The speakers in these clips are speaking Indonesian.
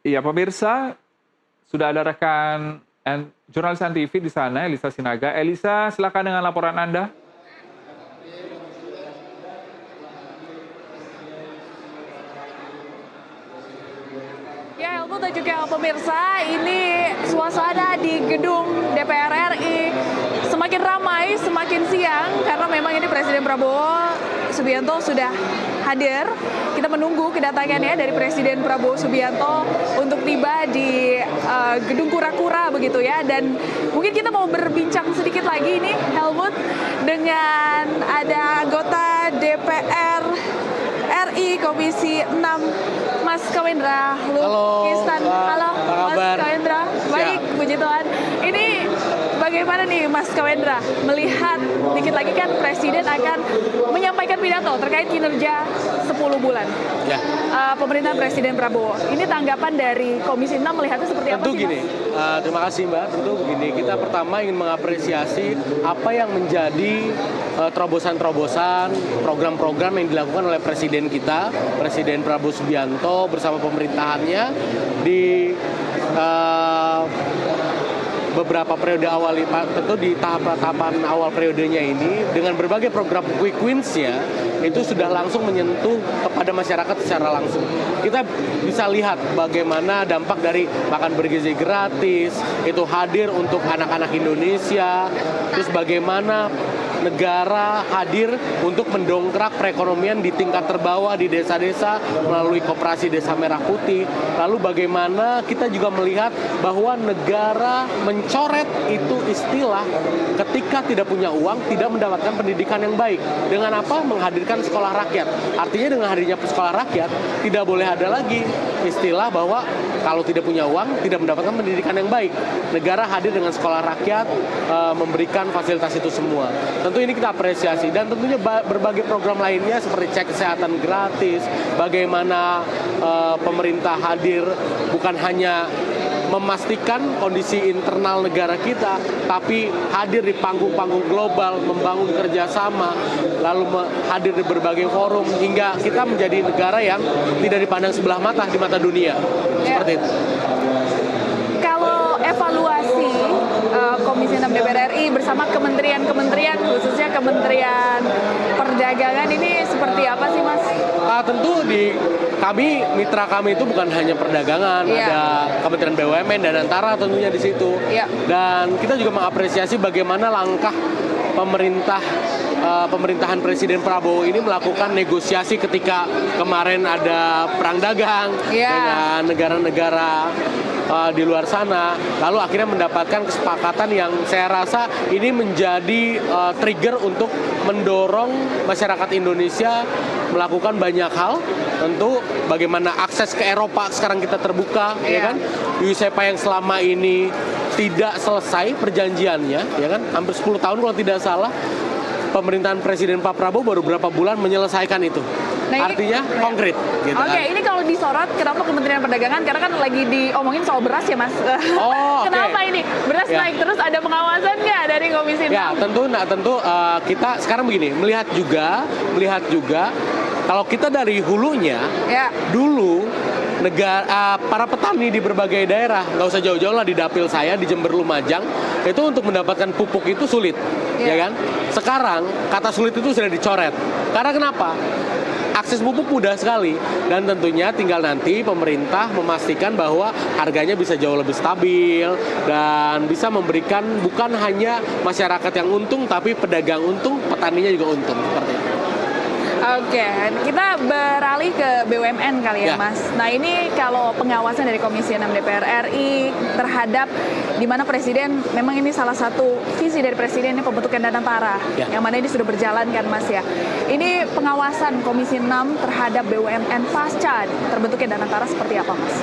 Iya, pemirsa, sudah ada rekan jurnalis TV di sana, Elisa Sinaga. Elisa, silakan dengan laporan Anda. Ya, Helmut dan juga pemirsa, ini suasana di gedung DPR RI semakin ramai, semakin siang, karena memang ini Presiden Prabowo Subianto sudah hadir. Kita menunggu kedatangannya dari Presiden Prabowo Subianto untuk tiba di gedung kura-kura begitu ya. Dan mungkin kita mau berbincang sedikit lagi ini, Helmut, dengan ada anggota DPR RI Komisi 6, Mas Kawendra Lukistan. Halo, Mas Kawendra. Baik, puji Tuhan. Ini bagaimana nih Mas Kawendra melihat dikit lagi kan Presiden akan menyampaikan pidato terkait kinerja 10 bulan ya. Pemerintahan Presiden Prabowo. Ini tanggapan dari Komisi 6 melihatnya seperti apa Tentu sih, gini, terima kasih Mbak. Tentu begini, kita pertama ingin mengapresiasi apa yang menjadi terobosan-terobosan, program-program yang dilakukan oleh Presiden kita, Presiden Prabowo Subianto bersama pemerintahannya di beberapa periode awal, tentu di tahapan awal periodenya ini dengan berbagai program quick wins-nya itu sudah langsung menyentuh kepada masyarakat secara langsung. Kita bisa lihat bagaimana dampak dari makan bergizi gratis itu hadir untuk anak-anak Indonesia, terus bagaimana negara hadir untuk mendongkrak perekonomian di tingkat terbawah di desa-desa melalui koperasi Desa Merah Putih. Lalu bagaimana kita juga melihat bahwa negara mencoret itu istilah ketika tidak punya uang, tidak mendapatkan pendidikan yang baik. Dengan apa? Menghadirkan sekolah rakyat. Artinya dengan hadirnya sekolah rakyat, tidak boleh ada lagi istilah bahwa kalau tidak punya uang, tidak mendapatkan pendidikan yang baik. Negara hadir dengan sekolah rakyat, memberikan fasilitas itu semua. Tentu ini kita apresiasi, dan tentunya berbagai program lainnya seperti cek kesehatan gratis, bagaimana pemerintah hadir bukan hanya memastikan kondisi internal negara kita, tapi hadir di panggung-panggung global, membangun kerjasama, lalu hadir di berbagai forum, hingga kita menjadi negara yang tidak dipandang sebelah mata di mata dunia. Seperti itu. Kalau evaluasi Komisi 6 DPR RI bersama kementerian-kementerian, khususnya Kementerian Perdagangan, ini seperti apa sih, Mas? Tentu mitra kami itu bukan hanya perdagangan, ada Kementerian BUMN dan Antara tentunya di situ. Dan kita juga mengapresiasi bagaimana langkah pemerintahan Presiden Prabowo ini melakukan negosiasi ketika kemarin ada perang dagang dengan negara-negara di luar sana, lalu akhirnya mendapatkan kesepakatan yang saya rasa ini menjadi trigger untuk mendorong masyarakat Indonesia melakukan banyak hal. Tentu bagaimana akses ke Eropa sekarang kita terbuka, ya kan? USEPA yang selama ini tidak selesai perjanjiannya, ya kan? Hampir 10 tahun kalau tidak salah. Pemerintahan Presiden Pak Prabowo baru berapa bulan menyelesaikan itu. Nah, artinya konkret. Gitu ini kalau disorot, kenapa Kementerian Perdagangan? Karena kan lagi diomongin soal beras ya, Mas. Kenapa ini beras naik terus? Ada pengawasan nggak dari Komisi 6? Ya, tentu kita sekarang begini, melihat juga kalau kita dari hulunya, dulu para petani di berbagai daerah, nggak usah jauh-jauh lah, di dapil saya di Jember Lumajang, itu untuk mendapatkan pupuk itu sulit, ya kan? Sekarang kata sulit itu sudah dicoret. Karena kenapa? Akses pupuk mudah sekali, dan tentunya tinggal nanti pemerintah memastikan bahwa harganya bisa jauh lebih stabil dan bisa memberikan bukan hanya masyarakat yang untung, tapi pedagang untung, petaninya juga untung, seperti itu. Oke, kita beralih ke BUMN kali ya, Mas. Nah, ini kalau pengawasan dari Komisi 6 DPR RI terhadap di mana Presiden, memang ini salah satu visi dari Presiden, ini pembentukan Danantara, yang mana ini sudah berjalan kan, Mas ya. Ini pengawasan Komisi 6 terhadap BUMN pasca terbentuknya Danantara seperti apa, Mas?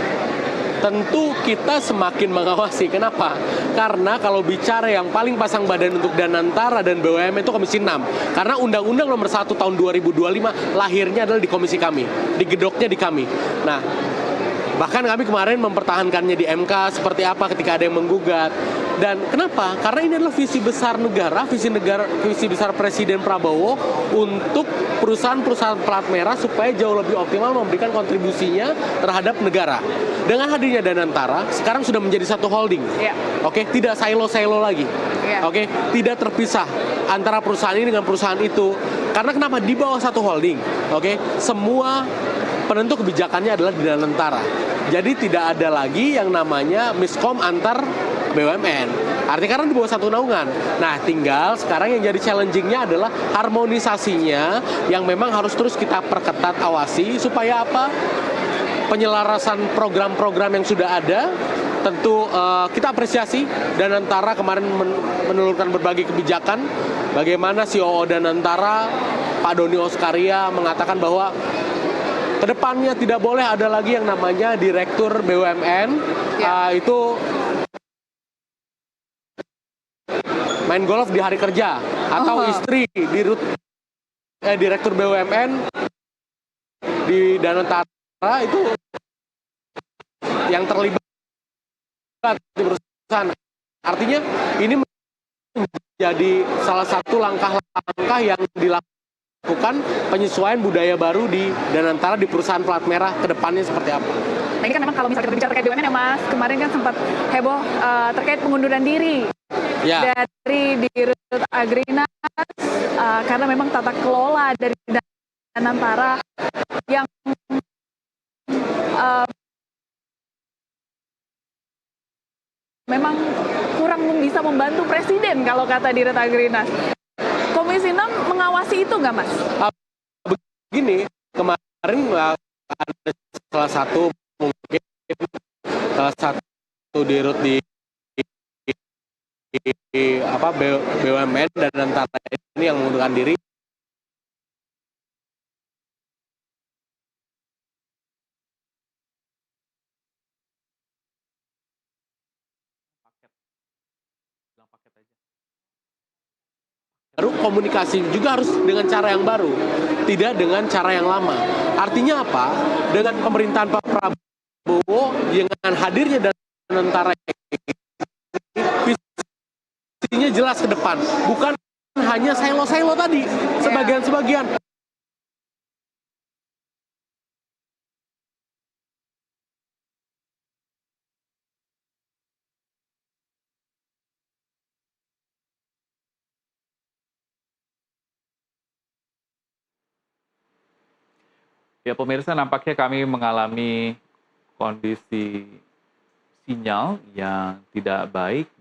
Tentu kita semakin mengawasi. Kenapa? Karena kalau bicara yang paling pasang badan untuk Danantara dan BUMN itu Komisi 6. Karena Undang-Undang Nomor 1 Tahun 2025 lahirnya adalah di komisi kami, digedoknya di kami. Nah, Bahkan kami kemarin mempertahankannya di MK seperti apa ketika ada yang menggugat. Dan kenapa? Karena ini adalah visi besar negara, visi besar Presiden Prabowo untuk perusahaan-perusahaan plat merah supaya jauh lebih optimal memberikan kontribusinya terhadap negara. Dengan hadirnya Danantara, sekarang sudah menjadi satu holding. Iya. Oke, tidak silo-silo lagi. Iya. Oke, tidak terpisah antara perusahaan ini dengan perusahaan itu. Karena kenapa? Di bawah satu holding. Oke, semua penentu kebijakannya adalah di Danantara. Jadi tidak ada lagi yang namanya miskom antar BUMN. Artinya karena di bawah satu naungan. Nah, tinggal sekarang yang jadi challenging-nya adalah harmonisasinya yang memang harus terus kita perketat awasi supaya apa? Penyelarasan program-program yang sudah ada. Tentu kita apresiasi Danantara kemarin menelurkan berbagai kebijakan. Bagaimana COO Danantara, Pak Doni Oskaria mengatakan bahwa kedepannya tidak boleh ada lagi yang namanya direktur BUMN itu main golf di hari kerja atau istri direktur BUMN di Danantara itu yang terlibat di perusahaan. Artinya ini menjadi salah satu langkah-langkah yang dilakukan penyesuaian budaya baru di Danantara di perusahaan plat merah ke depannya seperti apa. Nah ini kan memang kalau misalnya kita berbicara terkait BUMN ya Mas, kemarin kan sempat heboh terkait pengunduran diri dari Dirut Agrinas karena memang tata kelola dari Danantara yang memang kurang bisa membantu presiden kalau kata Dirut Agrinas. Komisi 6 mengawasi itu nggak Mas? Begini, kemarin ada salah satu dirut di BUMN dan Danantara ini yang mengundurkan diri. Baru komunikasi juga harus dengan cara yang baru, tidak dengan cara yang lama. Artinya apa? Dengan pemerintahan Pak Prabowo dengan hadirnya Danantara visinya jelas ke depan, bukan hanya silo-silo tadi, sebagian-sebagian. Ya pemirsa, nampaknya kami mengalami kondisi sinyal yang tidak baik